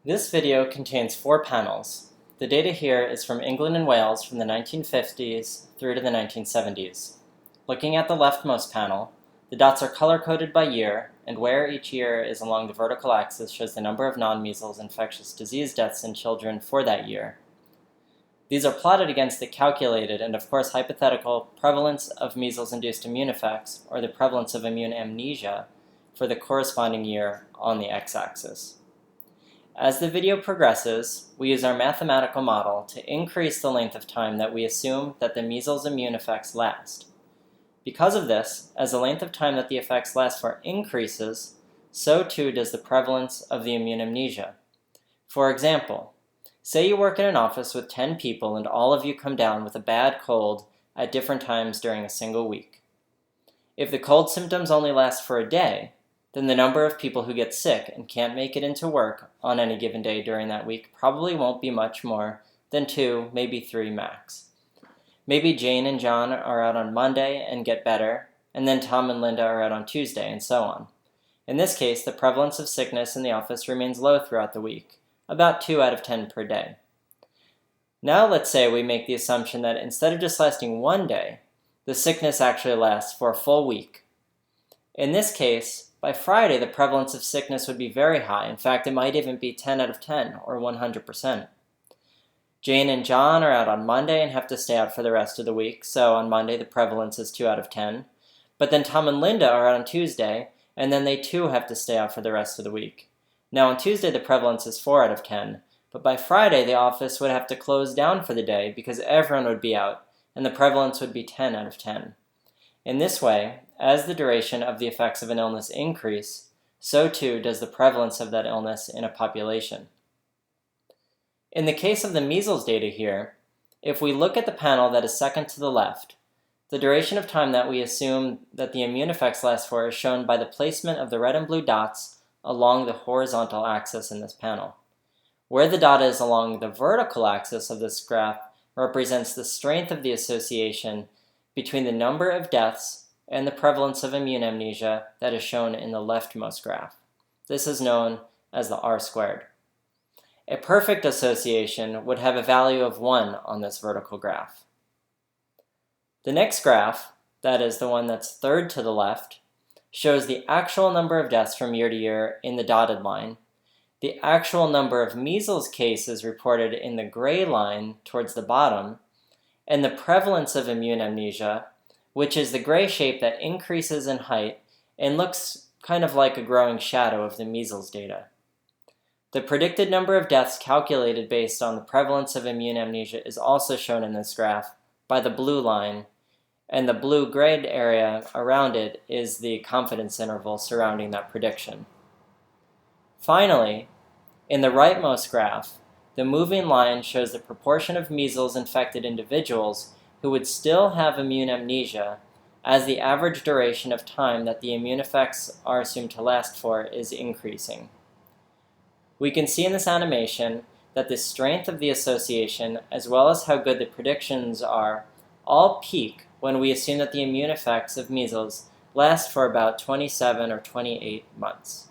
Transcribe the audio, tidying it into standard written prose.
This video contains 4 panels. The data here is from England and Wales from the 1950s through to the 1970s. Looking at the leftmost panel, the dots are color-coded by year, and where each year is along the vertical axis shows the number of non-measles infectious disease deaths in children for that year. These are plotted against the calculated and of course hypothetical prevalence of measles-induced immune effects, or the prevalence of immune-amnesia, for the corresponding year on the x-axis. As the video progresses, we use our mathematical model to increase the length of time that we assume that the measles immune effects last. Because of this, as the length of time that the effects last for increases, so too does the prevalence of the immune-amnesia. For example, say you work in an office with 10 people and all of you come down with a bad cold at different times during a single week. If the cold symptoms only last for a day, then the number of people who get sick and can't make it into work on any given day during that week probably won't be much more than 2, maybe 3 max. Maybe Jane and John are out on Monday and get better, and then Tom and Linda are out on Tuesday, and so on. In this case, the prevalence of sickness in the office remains low throughout the week, about 2 out of 10 per day. Now let's say we make the assumption that instead of just lasting 1 day, the sickness actually lasts for a full week. In this case, by Friday, the prevalence of sickness would be very high. In fact, it might even be 10 out of 10, or 100%. Jane and John are out on Monday and have to stay out for the rest of the week, so on Monday the prevalence is 2 out of 10. But then Tom and Linda are out on Tuesday, and then they too have to stay out for the rest of the week. Now on Tuesday the prevalence is 4 out of 10, but by Friday the office would have to close down for the day because everyone would be out, and the prevalence would be 10 out of 10. In this way, as the duration of the effects of an illness increase, so too does the prevalence of that illness in a population. In the case of the measles data here, if we look at the panel that is second to the left, the duration of time that we assume that the immune effects last for is shown by the placement of the red and blue dots along the horizontal axis in this panel. Where the dot is along the vertical axis of this graph represents the strength of the association between the number of deaths and the prevalence of immune-amnesia that is shown in the leftmost graph. This is known as the R-squared. A perfect association would have a value of 1 on this vertical graph. The next graph, that is the one that's third to the left, shows the actual number of deaths from year to year in the dotted line, the actual number of measles cases reported in the gray line towards the bottom, and the prevalence of immune-amnesia, which is the gray shape that increases in height and looks kind of like a growing shadow of the measles data. The predicted number of deaths calculated based on the prevalence of immune-amnesia is also shown in this graph by the blue line, and the blue-grayed area around it is the confidence interval surrounding that prediction. Finally, in the rightmost graph, the moving line shows the proportion of measles-infected individuals who would still have immune-amnesia as the average duration of time that the immune effects are assumed to last for is increasing. We can see in this animation that the strength of the association, as well as how good the predictions are, all peak when we assume that the immune effects of measles last for about 27 or 28 months.